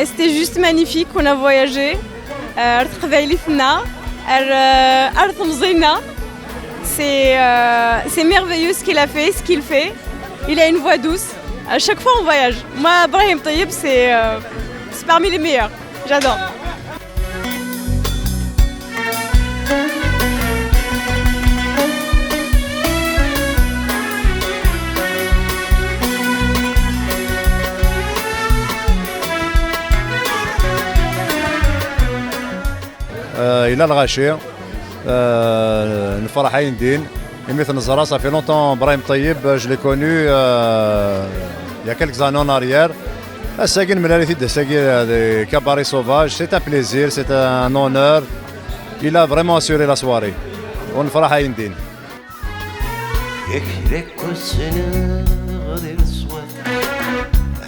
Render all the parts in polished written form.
C'était juste magnifique, on a voyagé. C'est merveilleux ce qu'il a fait, ce qu'il fait. Il a une voix douce. À chaque fois on voyage. Moi, Brahim Taïeb, c'est parmi les meilleurs. J'adore. إلى الغاشير نفرح عين دين مثل نزرة صافي لونتون برايم طيب je l'ai connu il y a quelques années en arrière. الساقين من الريثيد الساقين كاباري سوفاج c'est un plaisir, c'est un honneur. Il a vraiment assuré la soirée. ونفرح عين دين. يكرك السنة غادي الصوات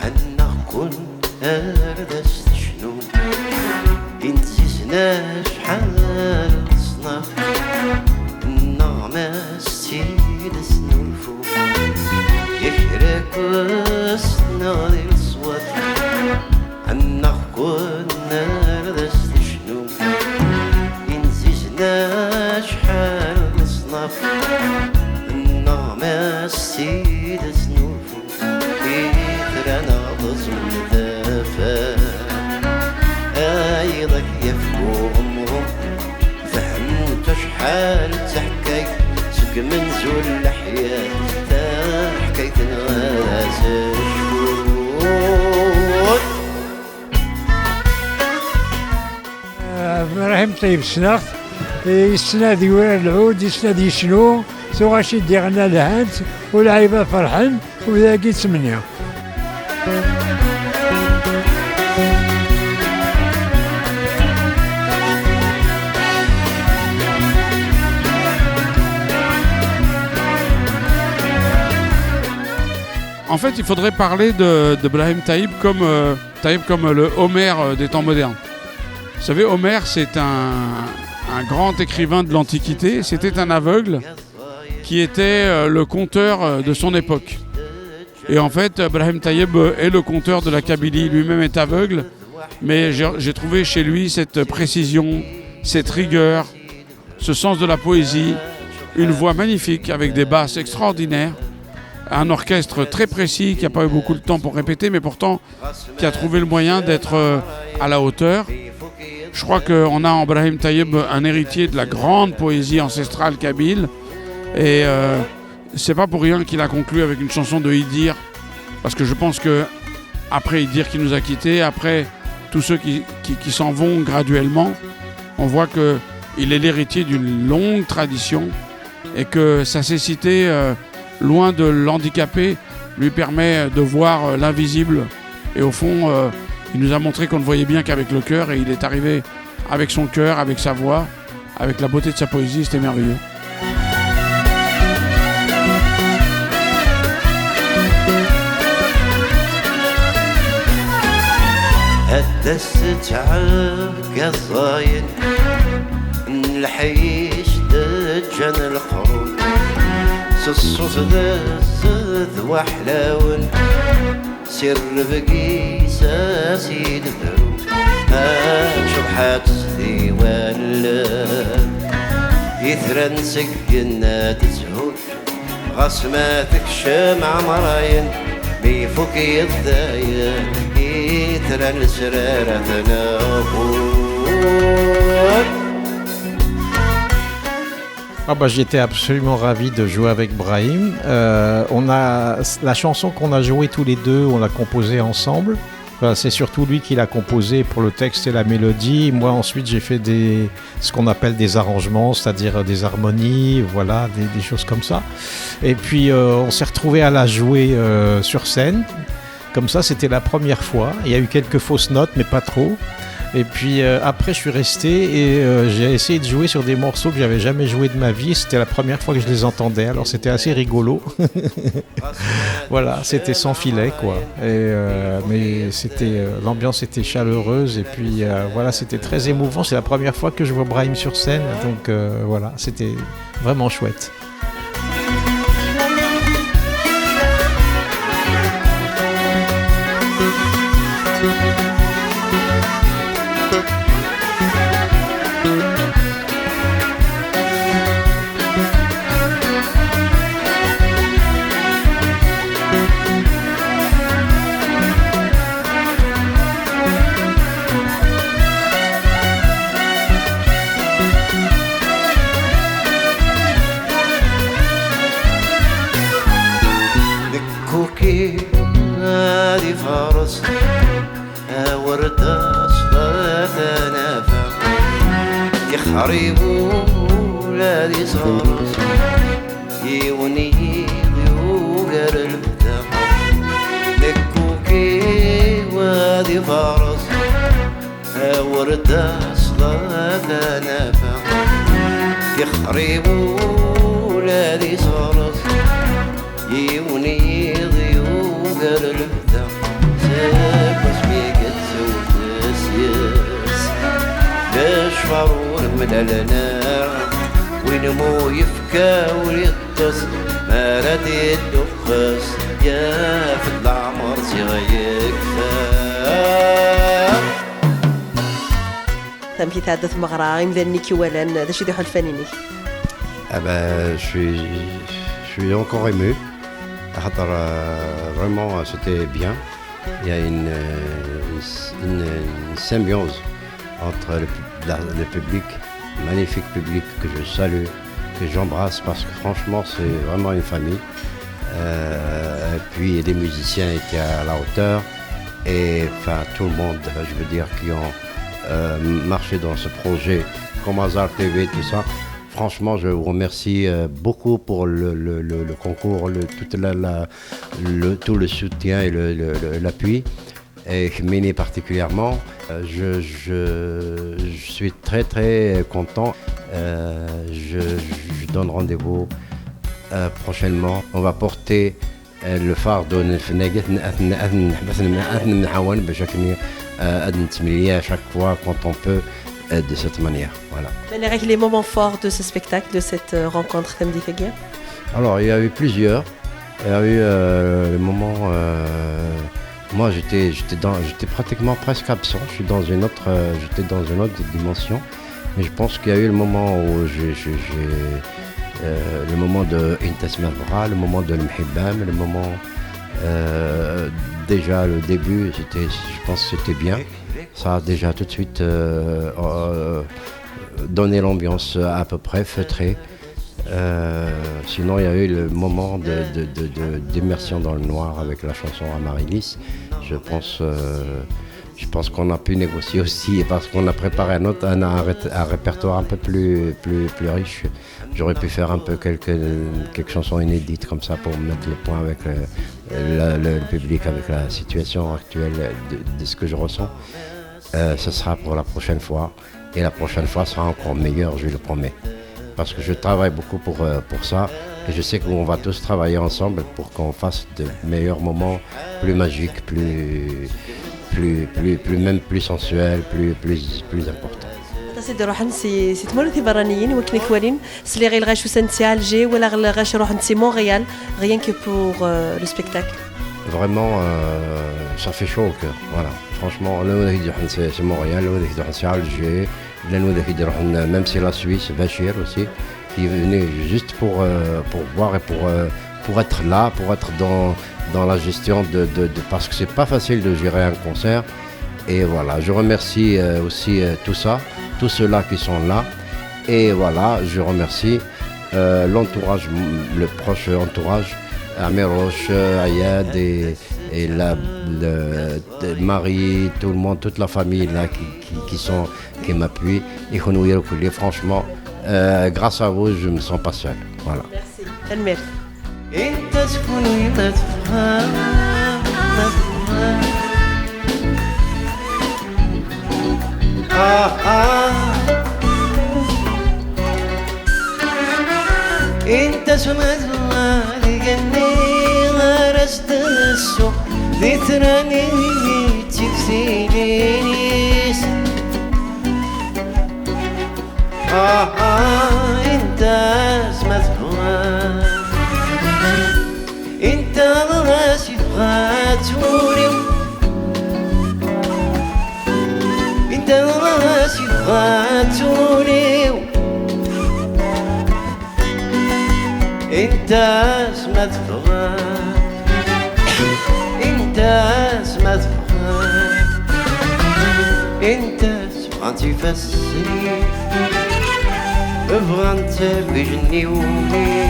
عنا كون أردست شنو إنزيزنا شحال صناف النغمة ستيد سنولفو يكرك السنة غادي الصوات عنا كون أردست شنو إنزيزنا شحال صناف السيد سنوفو إثرنا ضزم ذافا أيضك يفكو غمرو فهمت شحال تحكي سك من زول الحياة تحكيتنا زشكور إبراهيم طيب سناخ يسنا ديوار العود يسنا دي شنو سو غاشي ديرنا الهانت والعيبة فرحان وذاكي 8. En fait, il faudrait parler de Brahim Taïeb comme le Homère des temps modernes. Vous savez, Homère, c'est un grand écrivain de l'Antiquité. C'était un aveugle qui était le conteur de son époque. Et en fait, Brahim Taïeb est le conteur de la Kabylie. Lui-même est aveugle, mais j'ai trouvé chez lui cette précision, cette rigueur, ce sens de la poésie, une voix magnifique avec des basses extraordinaires, un orchestre très précis qui n'a pas eu beaucoup de temps pour répéter, mais pourtant qui a trouvé le moyen d'être à la hauteur. Je crois qu'on a en Brahim Taïeb un héritier de la grande poésie ancestrale kabyle. Et c'est pas pour rien qu'il a conclu avec une chanson de Idir, parce que je pense que après Idir qui nous a quittés, après tous ceux qui s'en vont graduellement, on voit qu'il est l'héritier d'une longue tradition et que sa cécité, loin de l'handicaper, lui permet de voir l'invisible. Et au fond, il nous a montré qu'on ne voyait bien qu'avec le cœur, et il est arrivé avec son cœur, avec sa voix, avec la beauté de sa poésie. C'était merveilleux. هدست عالقصايد الحيش دجن القرون صصوص ذا وحلاون سر بقي ساسيد الدرو شبحات ديوان يثرن سكنا تزهور غصماتك شمع مراين بيفك الضايق يثرن السرارة تنافور. Ah bah, j'étais absolument ravi de jouer avec Brahim. On a la chanson qu'on a jouée tous les deux, on l'a composée ensemble. Enfin, c'est surtout lui qui l'a composée pour le texte et la mélodie. Moi ensuite j'ai fait ce qu'on appelle des arrangements, c'est-à-dire des harmonies, voilà, des choses comme ça. Et puis on s'est retrouvés à la jouer sur scène. Comme ça, c'était la première fois. Il y a eu quelques fausses notes, mais pas trop. Et puis après, je suis resté et j'ai essayé de jouer sur des morceaux que j'avais jamais joué de ma vie. C'était la première fois que je les entendais, alors c'était assez rigolo. Voilà, c'était sans filet, quoi. Et, mais c'était l'ambiance était chaleureuse et puis voilà, c'était très émouvant. C'est la première fois que je vois Brahim sur scène, donc voilà, c'était vraiment chouette. صفارس وردة صلاة نافع يخربوا ولادي صارس يوني يوغر البدا نكوكي وادي فارس وردة صلاة نافع يخربوا ولادي صارس يوني يوغر البدا سابس بيقت سوتس يس لشفرون من النار وينمو يفكى ويطس ما راد يدخس يا في العمر يكفى تم كيتعدى مغرى يمدني كيوالان هذا شي ديحو الفناني. Ah ben, je suis encore ému. Vraiment, c'était bien. Il y a une symbiose entre le public, magnifique public que je salue, que j'embrasse parce que franchement c'est vraiment une famille. Et puis les musiciens étaient à la hauteur et enfin tout le monde, je veux dire, qui ont marché dans ce projet comme Hazard TV, tout ça. Franchement, je vous remercie beaucoup pour le concours, tout le soutien et l'appui. Et Méné particulièrement, je suis très très content. Je donne rendez-vous prochainement. On va porter le fardeau à chaque fois quand on peut de cette manière. Voilà. Les moments forts de ce spectacle, de cette rencontre Temdi Fegir. Alors il y a eu plusieurs. Il y a eu le moment. Moi, j'étais pratiquement presque absent. J'étais dans une autre dimension. Mais je pense qu'il y a eu le moment où le moment de Intas Mavra, le moment de l'Mhibam, le moment déjà le début. Je pense que c'était bien. Ça a déjà tout de suite donné l'ambiance à peu près feutrée. Sinon, il y a eu le moment d'immersion dans le noir avec la chanson Amaryllis. Je pense qu'on a pu négocier aussi parce qu'on a préparé un répertoire un peu plus riche. J'aurais pu faire un peu quelques chansons inédites comme ça pour mettre le point avec le public, avec la situation actuelle de ce que je ressens. Ce sera pour la prochaine fois. Et la prochaine fois sera encore meilleure, je le promets. Parce que je travaille beaucoup pour ça et je sais qu'on va tous travailler ensemble pour qu'on fasse de meilleurs moments plus magiques, même plus sensuels, plus importants. سيدي روح نسي تمرتي برانيين وكنك كوالين سلي غير غاشو سنتي الجي ولا غير غاش روح نسي مونريال rien que pour le spectacle. Vraiment ça fait chaud au cœur. Voilà. Franchement, c'est Montréal, c'est Alger, même c'est la Suisse, Bachir aussi, qui venait juste pour voir et pour être là, pour être dans la gestion parce que c'est pas facile de gérer un concert. Et voilà, je remercie aussi tous ceux-là qui sont là. Et voilà, je remercie l'entourage, le proche entourage, Améroche, Ayad et Marie, tout le monde, toute la famille là qui m'appuie. Et franchement, grâce à vous, je me sens pas seul. Voilà. Merci. انت سمعت لقني غرست السوق ذكراني تكسينيس انت سمعت انت راسي بغاتوني انت راسي بغاتوني انت اسمت فغان انت اسمت فغان انت سبحانتي فسري بغانت بجني ومي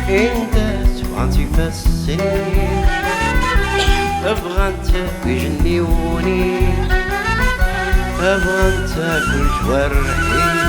انت سبحانتي فسري بغنت يجنيوني بغنت كل جوارحي